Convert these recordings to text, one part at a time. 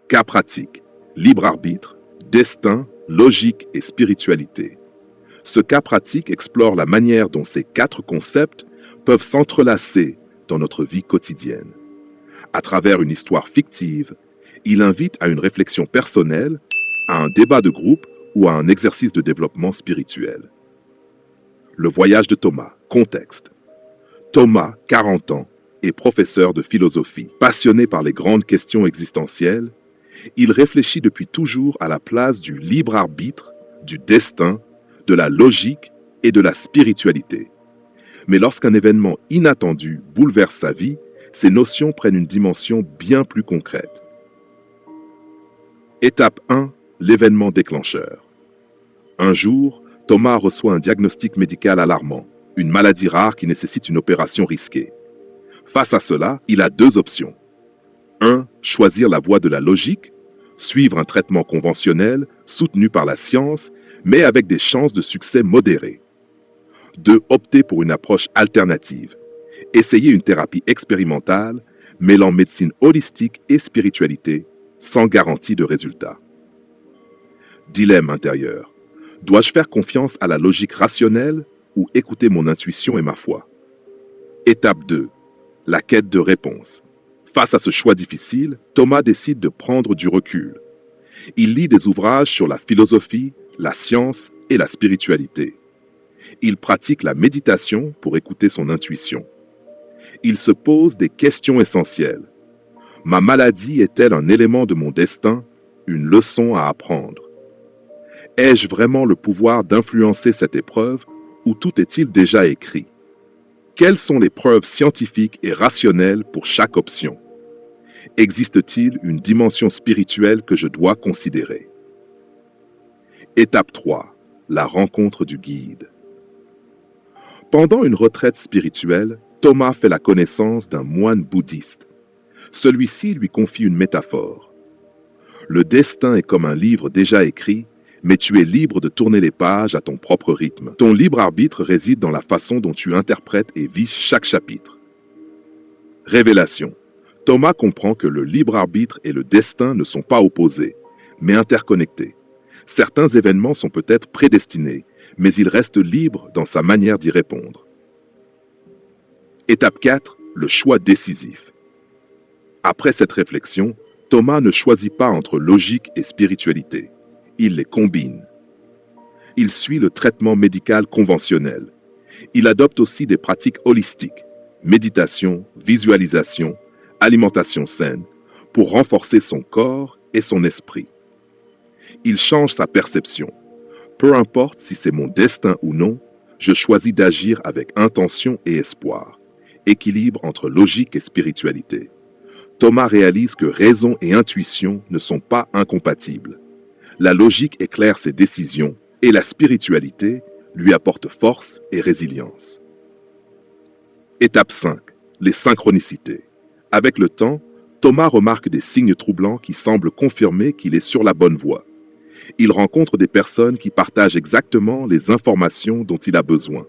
Cas pratique, libre arbitre, destin, logique et spiritualité. Ce cas pratique explore la manière dont ces quatre concepts peuvent s'entrelacer dans notre vie quotidienne. À travers une histoire fictive, il invite à une réflexion personnelle, à un débat de groupe ou à un exercice de développement spirituel. Le voyage de Thomas, contexte. Thomas, 40 ans, est professeur de philosophie. Passionné par les grandes questions existentielles, il réfléchit depuis toujours à la place du libre arbitre, du destin, de la logique et de la spiritualité. Mais lorsqu'un événement inattendu bouleverse sa vie, ces notions prennent une dimension bien plus concrète. Étape 1, l'événement déclencheur. Un jour, Thomas reçoit un diagnostic médical alarmant, une maladie rare qui nécessite une opération risquée. Face à cela, il a deux options. 1. Choisir la voie de la logique, suivre un traitement conventionnel soutenu par la science, mais avec des chances de succès modérées. 2. Opter pour une approche alternative, essayer une thérapie expérimentale mêlant médecine holistique et spiritualité sans garantie de résultat. Dilemme intérieur. Dois-je faire confiance à la logique rationnelle ou écouter mon intuition et ma foi? Étape 2. La quête de réponse. Face à ce choix difficile, Thomas décide de prendre du recul. Il lit des ouvrages sur la philosophie, la science et la spiritualité. Il pratique la méditation pour écouter son intuition. Il se pose des questions essentielles. Ma maladie est-elle un élément de mon destin, une leçon à apprendre? Ai-je vraiment le pouvoir d'influencer cette épreuve ou tout est-il déjà écrit? Quelles sont les preuves scientifiques et rationnelles pour chaque option? Existe-t-il une dimension spirituelle que je dois considérer? Étape 3. La rencontre du guide. Pendant une retraite spirituelle, Thomas fait la connaissance d'un moine bouddhiste. Celui-ci lui confie une métaphore. Le destin est comme un livre déjà écrit, mais tu es libre de tourner les pages à ton propre rythme. Ton libre arbitre réside dans la façon dont tu interprètes et vis chaque chapitre. Révélation. Thomas comprend que le libre arbitre et le destin ne sont pas opposés, mais interconnectés. Certains événements sont peut-être prédestinés, mais il reste libre dans sa manière d'y répondre. Étape 4. Le choix décisif. Après cette réflexion, Thomas ne choisit pas entre logique et spiritualité. Il les combine. Il suit le traitement médical conventionnel. Il adopte aussi des pratiques holistiques, méditation, visualisation, alimentation saine, pour renforcer son corps et son esprit. Il change sa perception. Peu importe si c'est mon destin ou non, je choisis d'agir avec intention et espoir. Équilibre entre logique et spiritualité. Thomas réalise que raison et intuition ne sont pas incompatibles. La logique éclaire ses décisions et la spiritualité lui apporte force et résilience. Étape 5. Les synchronicités. Avec le temps, Thomas remarque des signes troublants qui semblent confirmer qu'il est sur la bonne voie. Il rencontre des personnes qui partagent exactement les informations dont il a besoin.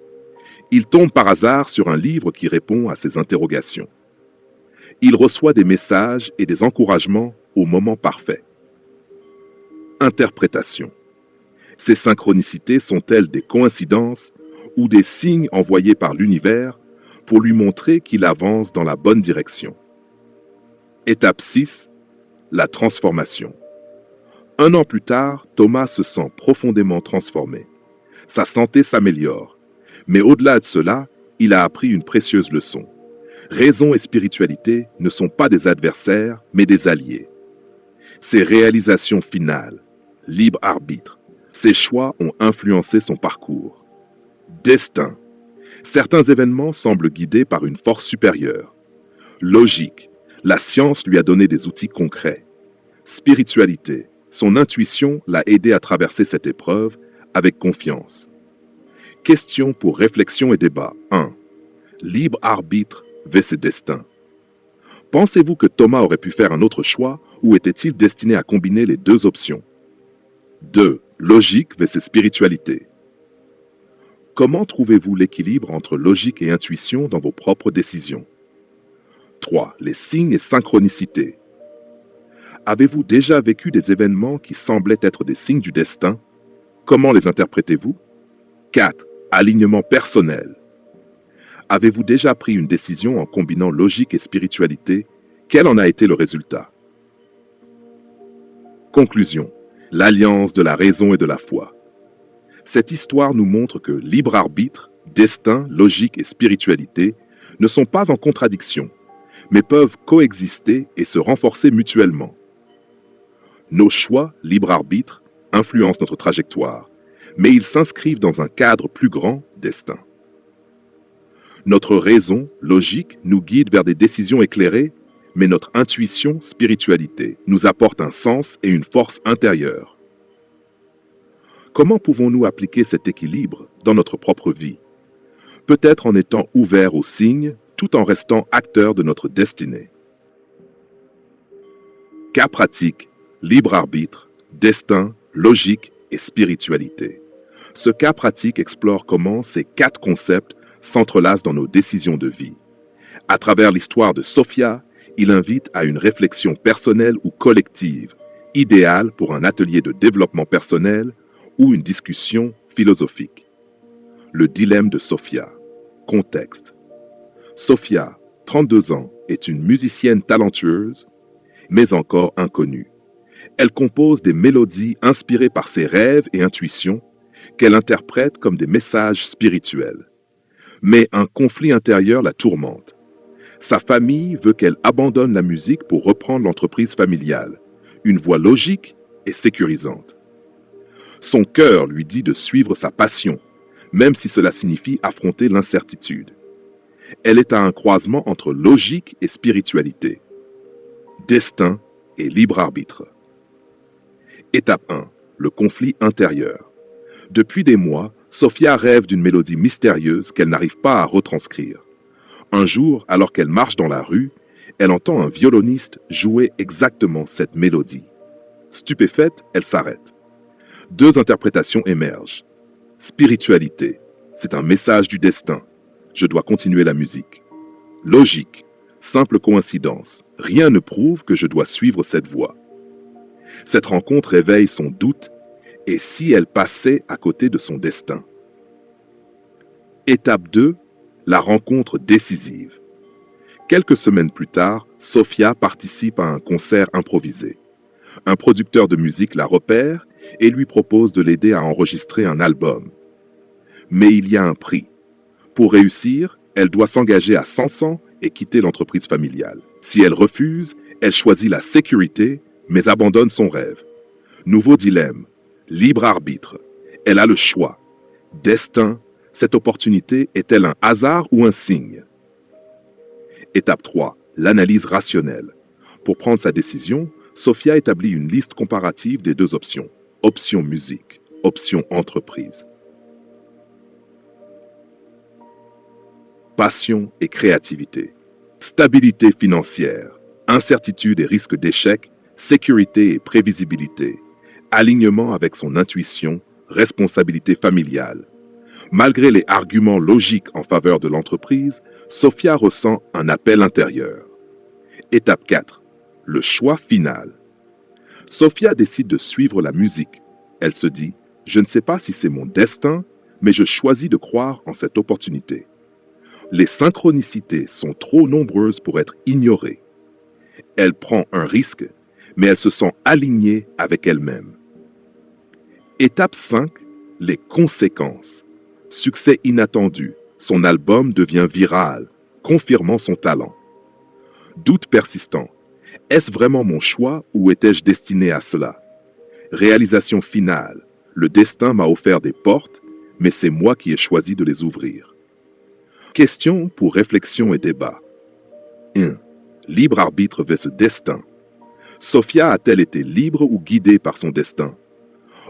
Il tombe par hasard sur un livre qui répond à ses interrogations. Il reçoit des messages et des encouragements au moment parfait. Interprétation. Ces synchronicités sont-elles des coïncidences ou des signes envoyés par l'univers pour lui montrer qu'il avance dans la bonne direction? Étape 6. La transformation. 1 an plus tard, Thomas se sent profondément transformé. Sa santé s'améliore. Mais au-delà de cela, il a appris une précieuse leçon. Raison et spiritualité ne sont pas des adversaires, mais des alliés. Ses réalisations finales, libre arbitre, ses choix ont influencé son parcours. Destin. Certains événements semblent guidés par une force supérieure. Logique. La science lui a donné des outils concrets. Spiritualité. Son intuition l'a aidé à traverser cette épreuve avec confiance. Question pour réflexion et débat. 1. Libre arbitre versus destin. Pensez-vous que Thomas aurait pu faire un autre choix ou était-il destiné à combiner les deux options? 2. Logique versus spiritualité. Comment trouvez-vous l'équilibre entre logique et intuition dans vos propres décisions? 3. Les signes et synchronicités. Avez-vous déjà vécu des événements qui semblaient être des signes du destin? Comment les interprétez-vous? 4. Alignement personnel. Avez-vous déjà pris une décision en combinant logique et spiritualité? Quel en a été le résultat? Conclusion. L'alliance de la raison et de la foi. Cette histoire nous montre que libre arbitre, destin, logique et spiritualité ne sont pas en contradiction, mais peuvent coexister et se renforcer mutuellement. Nos choix, libre arbitre, influencent notre trajectoire, mais ils s'inscrivent dans un cadre plus grand, destin. Notre raison, logique, nous guide vers des décisions éclairées, mais notre intuition, spiritualité, nous apporte un sens et une force intérieure. Comment pouvons-nous appliquer cet équilibre dans notre propre vie? Peut-être en étant ouverts aux signes, tout en restant acteurs de notre destinée. Cas pratique, libre arbitre, destin, logique et spiritualité. Ce cas pratique explore comment ces 4 concepts s'entrelacent dans nos décisions de vie. À travers l'histoire de Sophia, il invite à une réflexion personnelle ou collective, idéale pour un atelier de développement personnel ou une discussion philosophique. Le dilemme de Sophia. Contexte. Sophia, 32 ans, est une musicienne talentueuse, mais encore inconnue. Elle compose des mélodies inspirées par ses rêves et intuitions qu'elle interprète comme des messages spirituels. Mais un conflit intérieur la tourmente. Sa famille veut qu'elle abandonne la musique pour reprendre l'entreprise familiale, une voie logique et sécurisante. Son cœur lui dit de suivre sa passion, même si cela signifie affronter l'incertitude. Elle est à un croisement entre logique et spiritualité, destin et libre arbitre. Étape 1. Le conflit intérieur. Depuis des mois, Sophia rêve d'une mélodie mystérieuse qu'elle n'arrive pas à retranscrire. Un jour, alors qu'elle marche dans la rue, elle entend un violoniste jouer exactement cette mélodie. Stupéfaite, elle s'arrête. 2 interprétations émergent. Spiritualité, c'est un message du destin. Je dois continuer la musique. Logique, simple coïncidence. Rien ne prouve que je dois suivre cette voie. Cette rencontre réveille son doute, et si elle passait à côté de son destin? Étape 2, la rencontre décisive. Quelques semaines plus tard, Sophia participe à un concert improvisé. Un producteur de musique la repère et lui propose de l'aider à enregistrer un album. Mais il y a un prix. Pour réussir, elle doit s'engager à 100% et quitter l'entreprise familiale. Si elle refuse, elle choisit la sécurité, mais abandonne son rêve. Nouveau dilemme, libre arbitre. Elle a le choix. Destin, cette opportunité est-elle un hasard ou un signe? Étape 3, l'analyse rationnelle. Pour prendre sa décision, Sophia établit une liste comparative des 2 options. Option musique, option entreprise. Passion et créativité. Stabilité financière, incertitude et risque d'échec, sécurité et prévisibilité, alignement avec son intuition, responsabilité familiale. Malgré les arguments logiques en faveur de l'entreprise, Sophia ressent un appel intérieur. Étape 4. Le choix final. Sophia décide de suivre la musique. Elle se dit, je ne sais pas si c'est mon destin, mais je choisis de croire en cette opportunité. Les synchronicités sont trop nombreuses pour être ignorées. Elle prend un risque, mais elle se sent alignée avec elle-même. Étape 5. Les conséquences. Succès inattendu. Son album devient viral, confirmant son talent. Doute persistant. Est-ce vraiment mon choix ou étais-je destiné à cela? Réalisation finale. Le destin m'a offert des portes, mais c'est moi qui ai choisi de les ouvrir. Question pour réflexion et débat. 1. Libre arbitre versus destin. Sophia a-t-elle été libre ou guidée par son destin?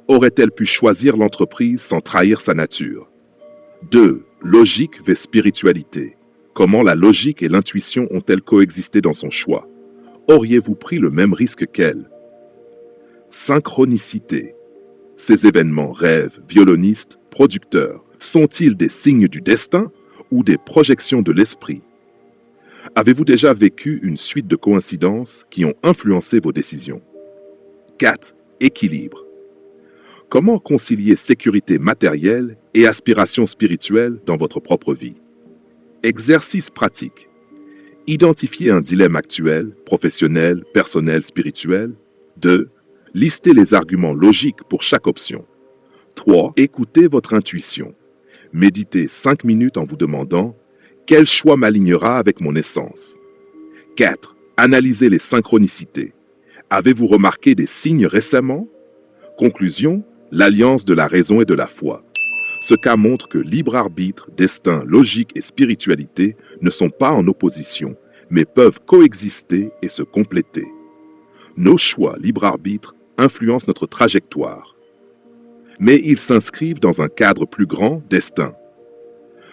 Aurait-elle pu choisir l'entreprise sans trahir sa nature? 2. Logique vers spiritualité. Comment la logique et l'intuition ont-elles coexisté dans son choix? Auriez-vous pris le même risque qu'elle? Synchronicité. Ces événements, rêves, violonistes, producteurs, sont-ils des signes du destin ou des projections de l'esprit? Avez-vous déjà vécu une suite de coïncidences qui ont influencé vos décisions? 4. Équilibre. Comment concilier sécurité matérielle et aspiration spirituelle dans votre propre vie? Exercice pratique. Identifiez un dilemme actuel, professionnel, personnel, spirituel. 2. Listez les arguments logiques pour chaque option. 3. Écoutez votre intuition. Méditez 5 minutes en vous demandant quel choix m'alignera avec mon essence. 4. Analysez les synchronicités. Avez-vous remarqué des signes récemment? Conclusion, l'alliance de la raison et de la foi. Ce cas montre que libre arbitre, destin, logique et spiritualité ne sont pas en opposition, mais peuvent coexister et se compléter. Nos choix, libre arbitre, influencent notre trajectoire. Mais ils s'inscrivent dans un cadre plus grand, destin.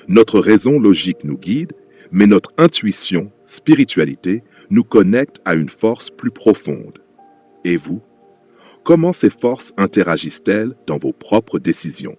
Notre raison logique nous guide, mais notre intuition, spiritualité, nous connecte à une force plus profonde. Et vous? Comment ces forces interagissent-elles dans vos propres décisions?